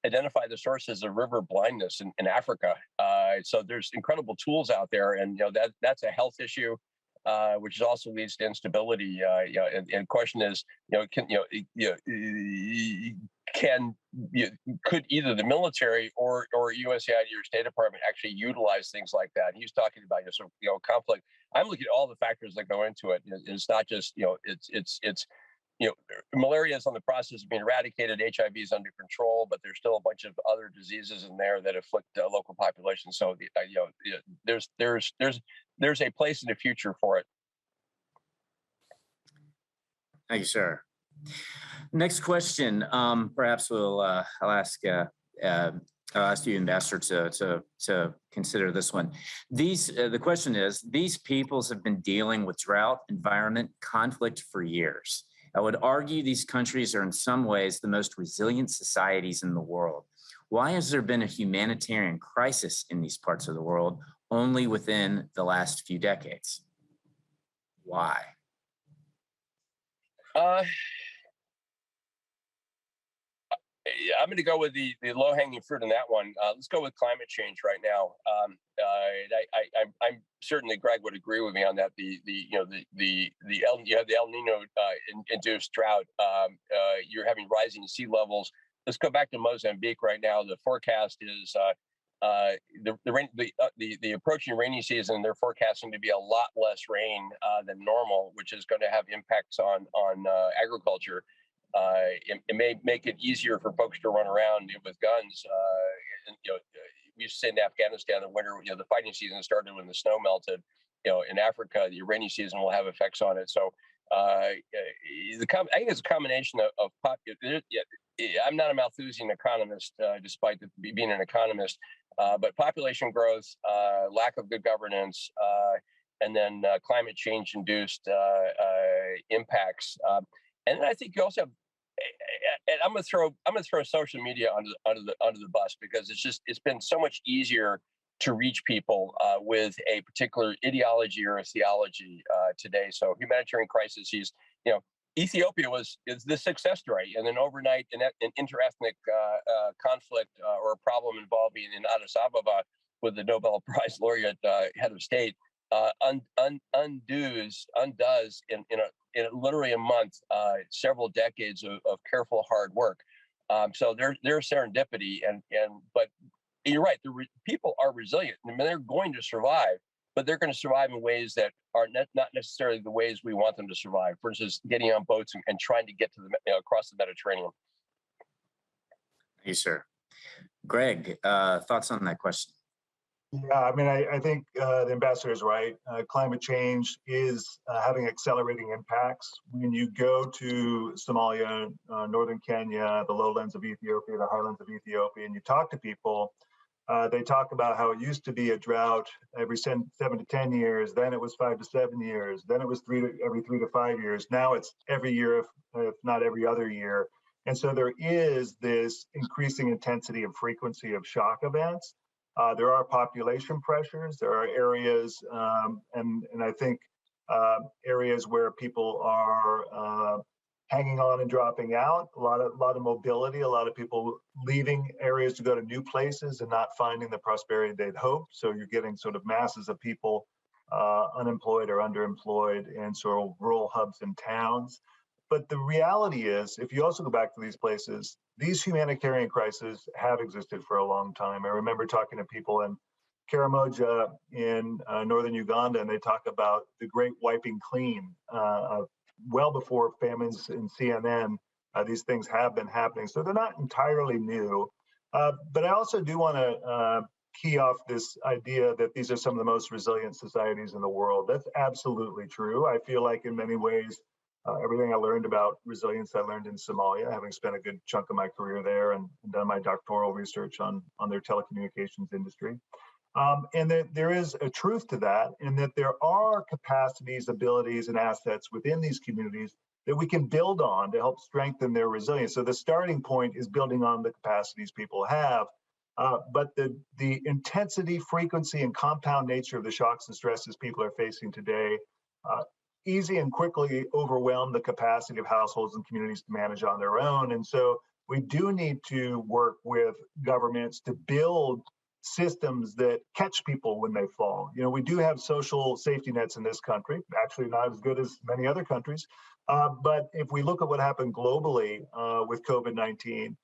Speaker 4: identify the sources of river blindness in Africa. So there's incredible tools out there, and that's a health issue, which also leads to instability. And the question is, could either the military or USAID or State Department actually utilize things like that? And he was talking about conflict. I'm looking at all the factors that go into it. It's not just malaria is on the process of being eradicated. HIV is under control, but there's still a bunch of other diseases in there that afflict local populations. So there's a place in the future for it.
Speaker 2: Thank you, sir. Next question. Perhaps I'll ask you, Ambassador, to consider this one. The question is: these peoples have been dealing with drought, environment, conflict for years. I would argue these countries are in some ways the most resilient societies in the world. Why has there been a humanitarian crisis in these parts of the world only within the last few decades? Why?
Speaker 4: I'm going to go with the low-hanging fruit on that one. Let's go with climate change right now. I'm certainly, Greg would agree with me on that. You have the El Nino induced drought. You're having rising sea levels. Let's go back to Mozambique right now. The forecast is the approaching rainy season. They're forecasting to be a lot less rain than normal, which is going to have impacts on agriculture. It may make it easier for folks to run around with guns. We used to say in Afghanistan, the winter, the fighting season started when the snow melted. In Africa, the rainy season will have effects on it. So I think it's a combination of I'm not a Malthusian economist, despite being an economist, but population growth, lack of good governance, and then climate change induced impacts. And I think you also have, and I'm gonna throw social media under the bus, because it's been so much easier to reach people with a particular ideology or a theology today. So Humanitarian Crisis, Ethiopia is the success story, and then overnight an interethnic conflict or a problem involving in Addis Ababa with the Nobel Prize laureate head of state undoes in literally a month several decades of careful hard work. So there's serendipity, but you're right. People are resilient. I mean, they're going to survive, but they're going to survive in ways that are not necessarily the ways we want them to survive. For instance, getting on boats and trying to get to across the Mediterranean.
Speaker 2: Thank you, sir. Greg, thoughts on that question?
Speaker 3: Yeah, I mean, I think the ambassador is right. Climate change is having accelerating impacts. When you go to Somalia, northern Kenya, the lowlands of Ethiopia, the highlands of Ethiopia, and you talk to people, they talk about how it used to be a drought every 7 to 10 years. Then it was 5 to 7 years. Then it was every 3 to 5 years. Now it's every year, if not every other year. And so there is this increasing intensity and frequency of shock events. There are population pressures. There are areas, and I think areas where people are hanging on and dropping out. A lot of mobility. A lot of people leaving areas to go to new places and not finding the prosperity they'd hoped. So you're getting sort of masses of people unemployed or underemployed in sort of rural hubs and towns. But the reality is, if you also go back to these places, these humanitarian crises have existed for a long time. I remember talking to people in Karamoja in northern Uganda, and they talk about the great wiping clean. Well before famines in CNN, these things have been happening. So they're not entirely new. But I also do want to key off this idea that these are some of the most resilient societies in the world. That's absolutely true. I feel like in many ways, everything I learned about resilience, I learned in Somalia, having spent a good chunk of my career there and done my doctoral research on their telecommunications industry. And that there is a truth to that, in that there are capacities, abilities, and assets within these communities that we can build on to help strengthen their resilience. So the starting point is building on the capacities people have. But the intensity, frequency, and compound nature of the shocks and stresses people are facing today easy and quickly overwhelm the capacity of households and communities to manage on their own. And so we do need to work with governments to build systems that catch people when they fall. You know, we do have social safety nets in this country, actually not as good as many other countries. But if we look at what happened globally with COVID-19,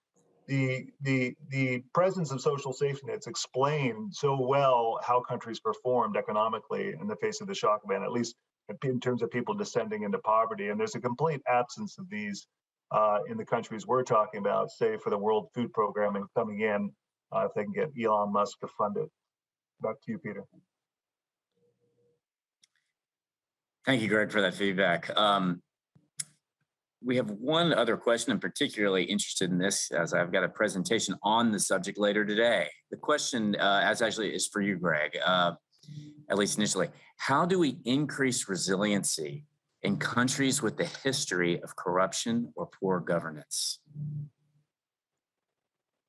Speaker 3: the presence of social safety nets explain so well how countries performed economically in the face of the shock event, at least in terms of people descending into poverty. And there's a complete absence of these in the countries we're talking about, say for the World Food Program and coming in if they can get Elon Musk to fund it. Back to you, Peter.
Speaker 2: Thank you, Greg, for that feedback. We have one other question. I'm particularly interested in this, as I've got a presentation on the subject later today. The question, as actually is for you, Greg, at least initially. How do we increase resiliency in countries with the history of corruption or poor governance?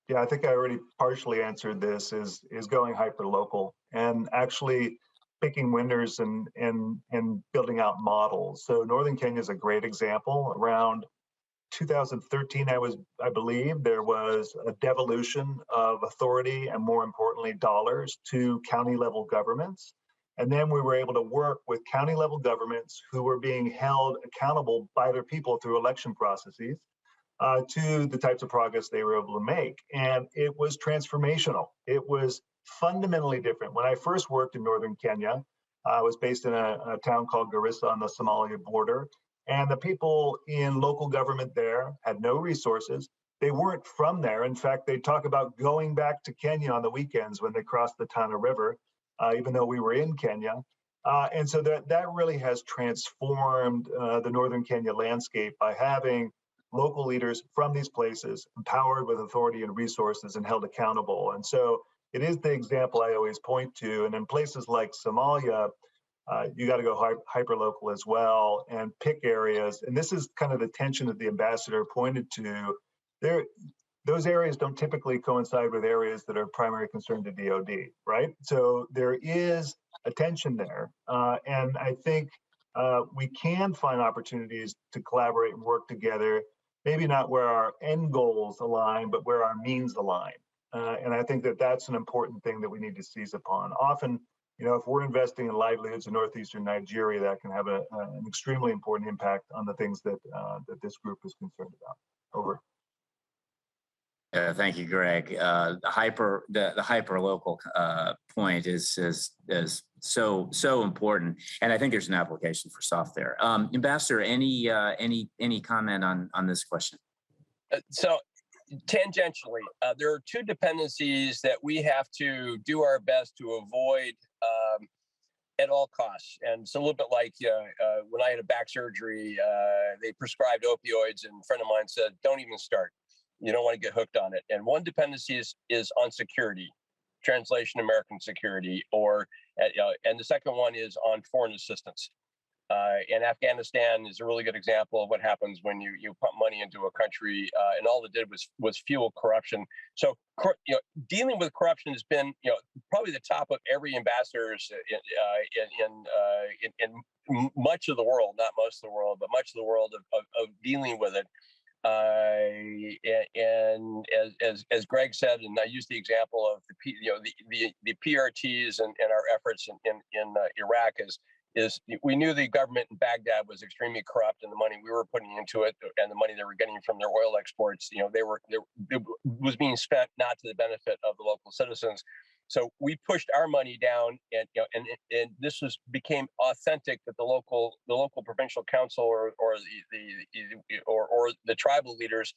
Speaker 3: Yeah, I think I already partially answered this, is going hyper-local and actually picking winners and building out models. So Northern Kenya is a great example. Around 2013, I believe, there was a devolution of authority and, more importantly, dollars to county level governments. And then we were able to work with county level governments who were being held accountable by their people through election processes to the types of progress they were able to make. And it was transformational. It was fundamentally different. When I first worked in Northern Kenya, I was based in a town called Garissa on the Somalia border. And the people in local government there had no resources. They weren't from there. In fact, they talk about going back to Kenya on the weekends when they crossed the Tana River, even though we were in Kenya. And so that really has transformed the Northern Kenya landscape by having local leaders from these places empowered with authority and resources and held accountable. And so it is the example I always point to. And in places like Somalia, you got to go hyper-local as well and pick areas. And this is kind of the tension that the ambassador pointed to. Those areas don't typically coincide with areas that are of primary concern to DoD, right? So there is a tension there. And I think we can find opportunities to collaborate and work together, maybe not where our end goals align, but where our means align. And I think that that's an important thing that we need to seize upon. Often, you know, if we're investing in livelihoods in northeastern Nigeria, that can have an extremely important impact on the things that that this group is concerned about. Over.
Speaker 2: Thank you, Greg. The hyper local point is so important, and I think there's an application for SOF there. Ambassador, any comment on this question?
Speaker 4: So, tangentially, there are two dependencies that we have to do our best to avoid at all costs. And it's a little bit like when I had a back surgery, they prescribed opioids, and a friend of mine said, "Don't even start. You don't want to get hooked on it." And one dependency is on security, translation American security, and the second one is on foreign assistance. And Afghanistan is a really good example of what happens when you pump money into a country and all it did was fuel corruption. So dealing with corruption has been probably the top of every ambassador's in much of the world, not most of the world, but much of the world of dealing with it. And as Greg said, and I used the example of the PRTs and our efforts in Iraq is we knew the government in Baghdad was extremely corrupt, and the money we were putting into it and the money they were getting from their oil exports, it was being spent not to the benefit of the local citizens. So we pushed our money down, and and this became authentic that the local provincial council or the tribal leaders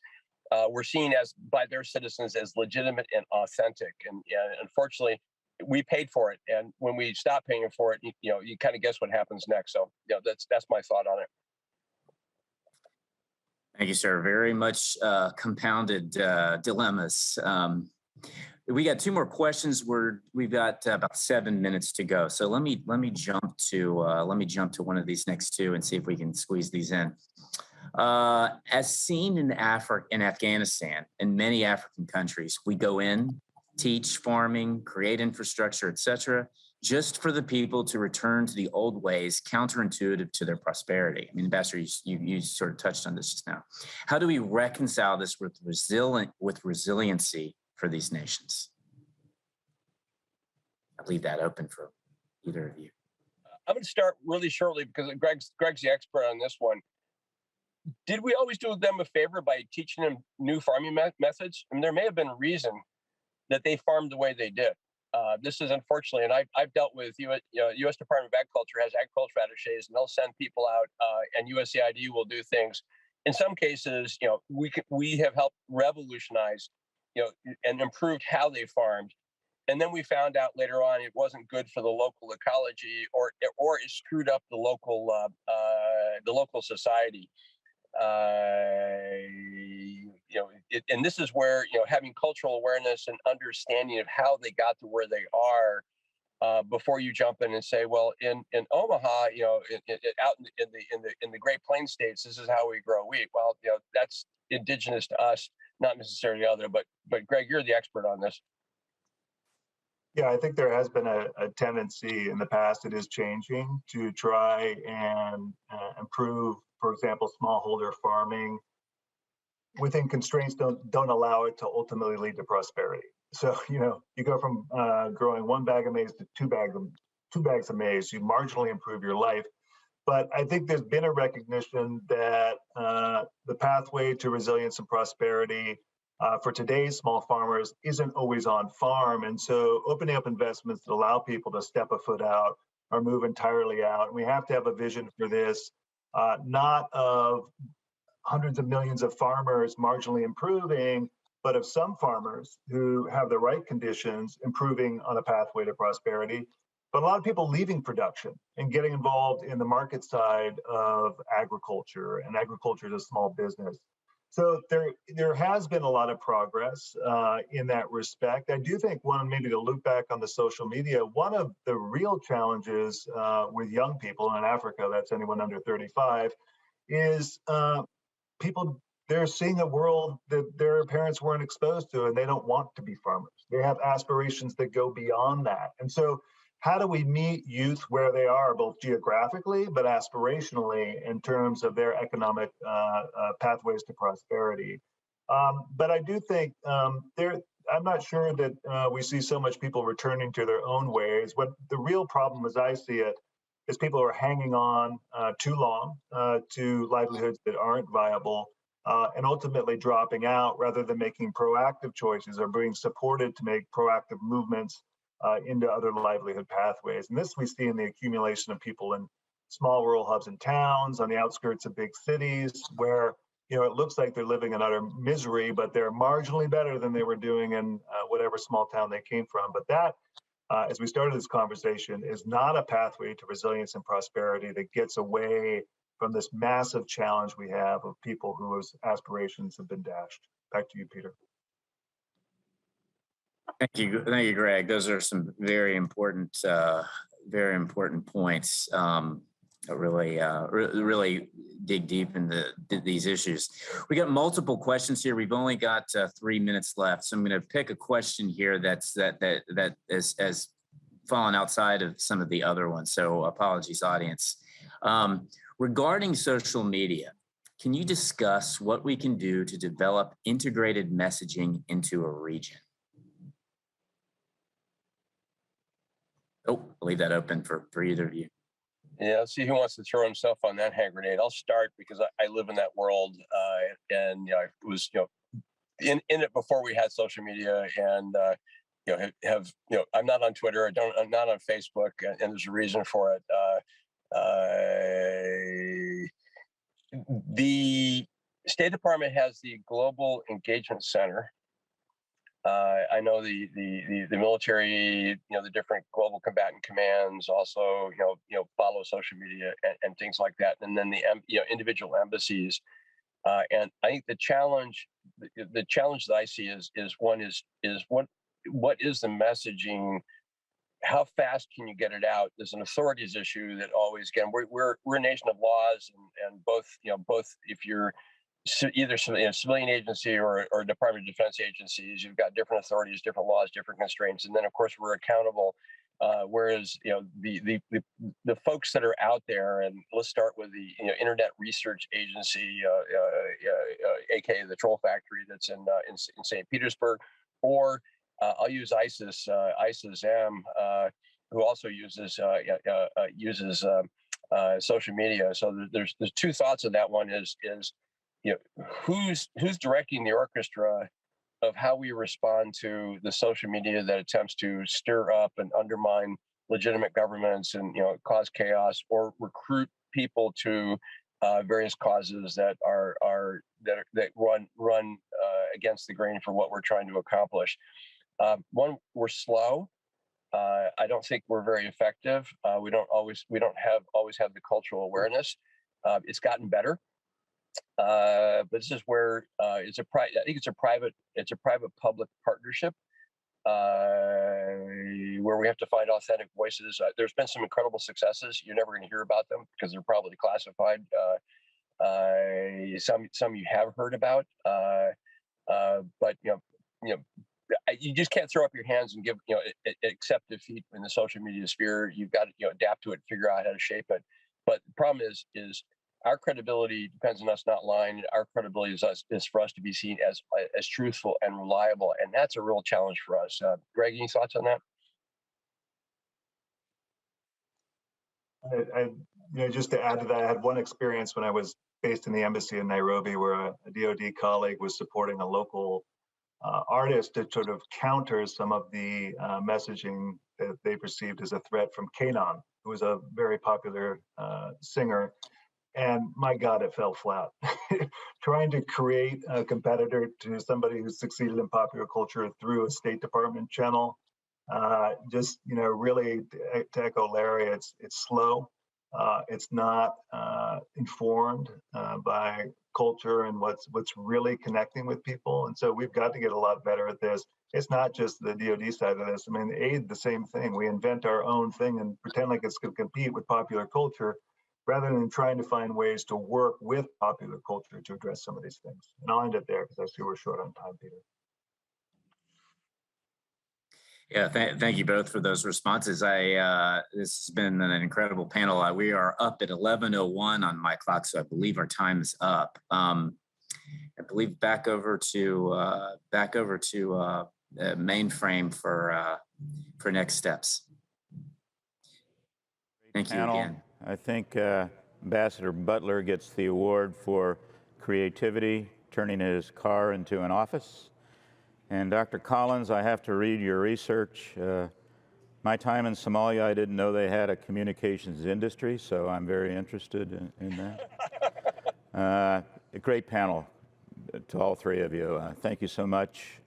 Speaker 4: were seen as by their citizens as legitimate and authentic. And unfortunately, we paid for it, and when we stop paying for it, you kind of guess what happens next. So that's my thought on it.
Speaker 2: Thank you, sir. Very much compounded dilemmas. We got two more questions. We've got about 7 minutes to go. So let me jump to one of these next two and see if we can squeeze these in. As seen in Afghanistan and many African countries, we go in, teach farming, create infrastructure, etc., just for the people to return to the old ways, counterintuitive to their prosperity. I mean, Ambassador, you sort of touched on this just now. How do we reconcile this with resiliency for these nations? I'll leave that open for either of you.
Speaker 4: I'm going to start really shortly because Greg's the expert on this one. Did we always do them a favor by teaching them new farming methods? I mean, there may have been a reason that they farmed the way they did. This is unfortunately, and I've dealt with U.S. Department of Agriculture has agriculture attaches, and they'll send people out, and USAID will do things. In some cases, we have helped revolutionize, and improved how they farmed, and then we found out later on it wasn't good for the local ecology, or it screwed up the local society. And this is where having cultural awareness and understanding of how they got to where they are before you jump in and say, well, in Omaha, out in the Great Plains states, this is how we grow wheat. Well, that's indigenous to us, not necessarily other. But Greg, you're the expert on this.
Speaker 3: Yeah, I think there has been a tendency in the past, it is changing, to try and improve, for example, smallholder farming within constraints don't allow it to ultimately lead to prosperity. So, you go from growing 1 bag of maize to 2 bags of maize, you marginally improve your life. But I think there's been a recognition that the pathway to resilience and prosperity for today's small farmers isn't always on farm. And so opening up investments that allow people to step a foot out or move entirely out. And we have to have a vision for this, not of hundreds of millions of farmers marginally improving, but of some farmers who have the right conditions improving on a pathway to prosperity. But a lot of people leaving production and getting involved in the market side of agriculture, and agriculture is a small business. So there has been a lot of progress in that respect. I do think maybe to loop back on the social media, one of the real challenges with young people in Africa, that's anyone under 35, is people, they're seeing a world that their parents weren't exposed to, and they don't want to be farmers. They have aspirations that go beyond that. And so how do we meet youth where they are, both geographically, but aspirationally in terms of their economic pathways to prosperity? But I do think I'm not sure that we see so much people returning to their own ways. What the real problem, as I see it, is people are hanging on too long to livelihoods that aren't viable, and ultimately dropping out rather than making proactive choices or being supported to make proactive movements into other livelihood pathways. And this we see in the accumulation of people in small rural hubs and towns, on the outskirts of big cities, where it looks like they're living in utter misery, but they're marginally better than they were doing in whatever small town they came from. But that, as we started this conversation, is not a pathway to resilience and prosperity that gets away from this massive challenge we have of people whose aspirations have been dashed. Back to you, Peter.
Speaker 2: Thank you, Greg. Those are some very important points. Really dig deep into these issues. We got multiple questions here. We've only got 3 minutes left, so I'm going to pick a question here that has fallen outside of some of the other ones. So apologies, audience. Regarding social media, can you discuss what we can do to develop integrated messaging into a region? Oh, I'll leave that open for either of you.
Speaker 4: Yeah, let's see who wants to throw himself on that hand grenade. I'll start because I live in that world, and I was in it before we had social media, and I'm not on Twitter. I'm not on Facebook, and there's a reason for it. The State Department has the Global Engagement Center. I know the military, the different global combatant commands also, follow social media and things like that, and then the individual embassies. And I think the challenge that I see is what is the messaging? How fast can you get it out? There's an authorities issue that always, again, we're a nation of laws, and both if you're either civilian agency or Department of Defense agencies, you've got different authorities, different laws, different constraints, and then of course we're accountable. Whereas the folks that are out there, and let's start with the Internet Research Agency, aka the Troll Factory that's in St. Petersburg, or I'll use ISIS-M, who also uses social media. So there's two thoughts of that. One is who's directing the orchestra of how we respond to the social media that attempts to stir up and undermine legitimate governments and cause chaos or recruit people to various causes that run against the grain for what we're trying to accomplish. One, we're slow. I don't think we're very effective. We don't always have the cultural awareness. It's gotten better. But this is where I think it's a private public partnership where we have to find authentic voices. There's been some incredible successes. You're never going to hear about them because they're probably classified. Some you have heard about, but you just can't throw up your hands and accept defeat in the social media sphere. You've got to adapt to it, figure out how to shape it. But the problem is our credibility depends on us not lying. Our credibility is for us to be seen as truthful and reliable, and that's a real challenge for us. Greg, any thoughts on that?
Speaker 3: Just to add to that, I had one experience when I was based in the embassy in Nairobi, where a DoD colleague was supporting a local artist to sort of counter some of the messaging that they perceived as a threat from Kanon, who was a very popular singer. And my God, it fell flat. Trying to create a competitor to somebody who succeeded in popular culture through a State Department channel, really to echo Larry, it's slow. It's not informed by culture and what's really connecting with people. And so we've got to get a lot better at this. It's not just the DoD side of this. I mean, aid, the same thing. We invent our own thing and pretend like it's going to compete with popular culture, rather than trying to find ways to work with popular culture to address some of these things. And I'll end it there because I see we're short on time, Peter.
Speaker 2: Yeah, thank you both for those responses. This has been an incredible panel. We are up at 11:01 on my clock, so I believe our time is up. I believe back over to mainframe for next steps. Thank you again.
Speaker 1: I think Ambassador Butler gets the award for creativity, turning his car into an office. And Dr. Collins, I have to read your research. My time in Somalia, I didn't know they had a communications industry, so I'm very interested in that. A great panel to all three of you. Thank you so much.